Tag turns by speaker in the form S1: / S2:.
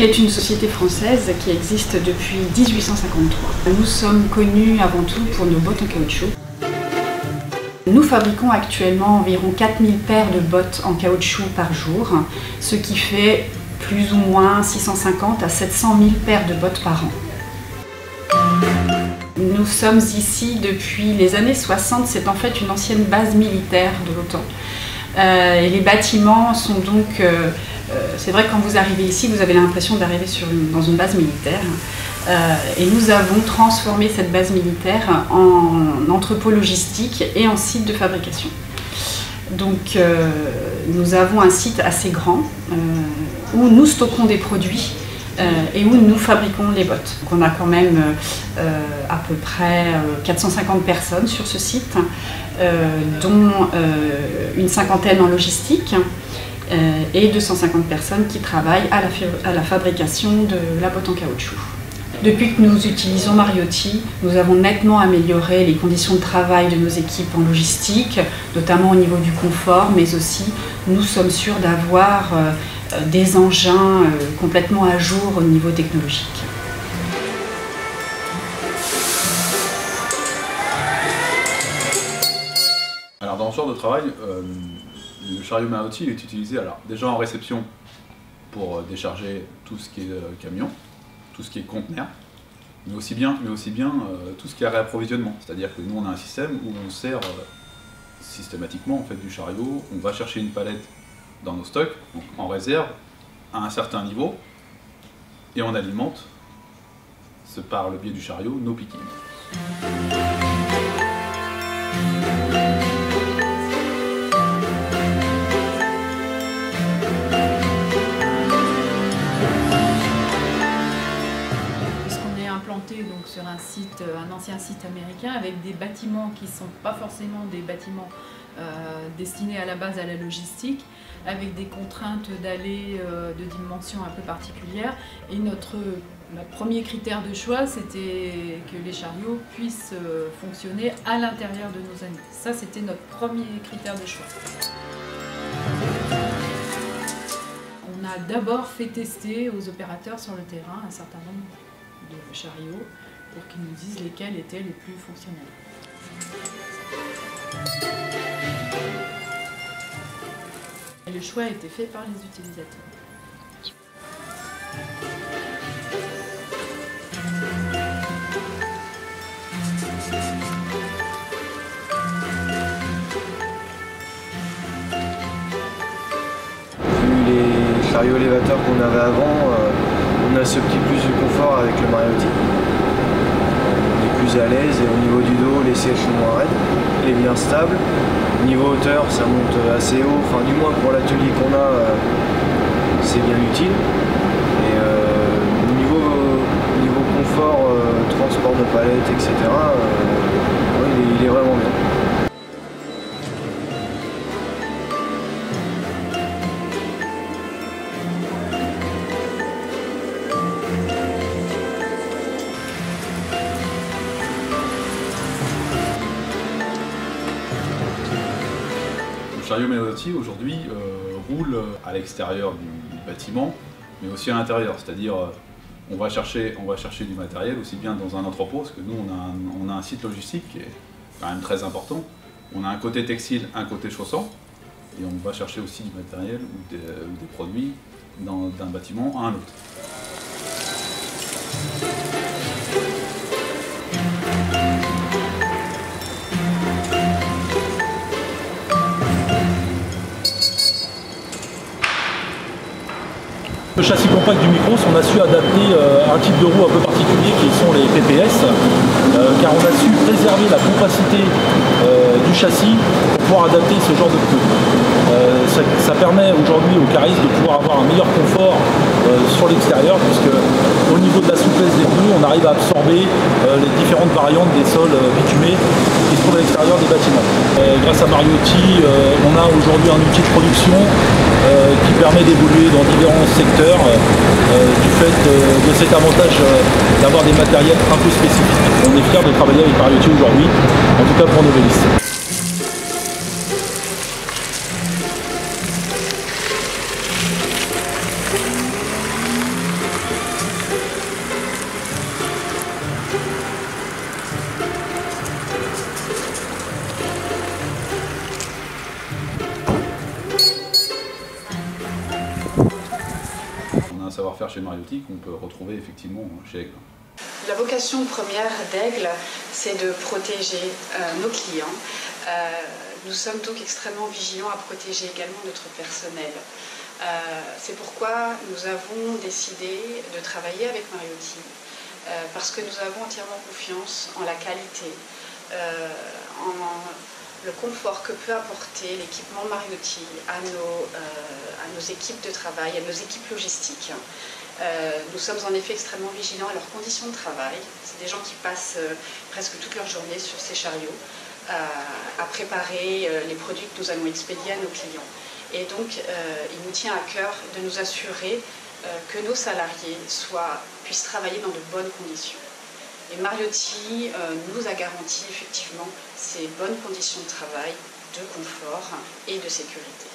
S1: Steel est une société française qui existe depuis 1853. Nous sommes connus avant tout pour nos bottes en caoutchouc. Nous fabriquons actuellement environ 4000 paires de bottes en caoutchouc par jour, ce qui fait plus ou moins 650 à 700 000 paires de bottes par an. Nous sommes ici depuis les années 60, c'est en fait une ancienne base militaire de l'OTAN. Et les bâtiments sont donc... c'est vrai que quand vous arrivez ici, vous avez l'impression d'arriver dans une base militaire. Et nous avons transformé cette base militaire en entrepôt logistique et en site de fabrication. Donc nous avons un site assez grand où nous stockons des produits et où nous fabriquons les bottes. Donc on a quand même à peu près 450 personnes sur ce site, dont une cinquantaine en logistique et 250 personnes qui travaillent à la fabrication de la botte en caoutchouc. Depuis que nous utilisons Mariotti, nous avons nettement amélioré les conditions de travail de nos équipes en logistique, notamment au niveau du confort, mais aussi nous sommes sûrs d'avoir des engins complètement à jour au niveau technologique.
S2: Alors dans ce genre de travail, le chariot Mariotti est utilisé déjà en réception pour décharger tout ce qui est camion, tout ce qui est conteneur, mais aussi bien tout ce qui est réapprovisionnement. C'est-à-dire que nous on a un système où on sert systématiquement en fait, du chariot, on va chercher une palette dans nos stocks, donc en réserve, à un certain niveau, et on alimente, par le biais du chariot, nos pickings.
S3: Donc sur un ancien site américain avec des bâtiments qui ne sont pas forcément des bâtiments destinés à la base à la logistique, avec des contraintes d'allées de dimensions un peu particulières. Et notre premier critère de choix, c'était que les chariots puissent fonctionner à l'intérieur de nos années. Ça, c'était notre premier critère de choix. On a d'abord fait tester aux opérateurs sur le terrain un certain nombre de chariots pour qu'ils nous disent lesquels étaient les plus fonctionnels. Et le choix a été fait par les utilisateurs.
S4: Vu les chariots élévateurs qu'on avait avant, on a ce petit plus de confort avec le Mariotti. On est plus à l'aise et au niveau du dos, les sièges sont moins raides. Il est bien stable. Niveau hauteur, ça monte assez haut. Enfin, du moins pour l'atelier qu'on a, c'est bien utile. Et niveau confort, transport de palettes, etc., il est vraiment bien.
S2: Le chariot Mariotti aujourd'hui roule à l'extérieur du bâtiment, mais aussi à l'intérieur, c'est-à-dire on va chercher du matériel aussi bien dans un entrepôt, parce que nous on a un site logistique qui est quand même très important. On a un côté textile, un côté chaussant, et on va chercher aussi du matériel ou des produits d'un bâtiment à un autre.
S5: Le châssis compact du Micros, on a su adapter un type de roue un peu particulier qui sont les PPS, car on a su préserver la compacité du châssis pour pouvoir adapter ce genre de pneus. Ça permet aujourd'hui aux caristes de pouvoir avoir un meilleur confort sur l'extérieur, puisque au niveau de la souplesse des pneus, on arrive à absorber les différentes variantes des sols bitumés qui se trouvent à l'extérieur des bâtiments. Grâce à Mariotti, on a aujourd'hui un outil de production qui permet d'évoluer dans différents secteurs du fait de cet avantage d'avoir des matériels un peu spécifiques. On est fiers de travailler avec Mariotti aujourd'hui, en tout cas pour Novelis.
S2: un savoir-faire chez Mariotti qu'on peut retrouver effectivement chez Aigle.
S1: La vocation première d'Aigle, c'est de protéger nos clients. Nous sommes donc extrêmement vigilants à protéger également notre personnel. C'est pourquoi nous avons décidé de travailler avec Mariotti, parce que nous avons entièrement confiance en la qualité, en le confort que peut apporter l'équipement Mariotti à nos équipes de travail, à nos équipes logistiques. Nous sommes en effet extrêmement vigilants à leurs conditions de travail. C'est des gens qui passent presque toute leur journée sur ces chariots à préparer les produits que nous allons expédier à nos clients. Et donc, il nous tient à cœur de nous assurer que nos salariés puissent travailler dans de bonnes conditions. Et Mariotti nous a garanti effectivement ces bonnes conditions de travail, de confort et de sécurité.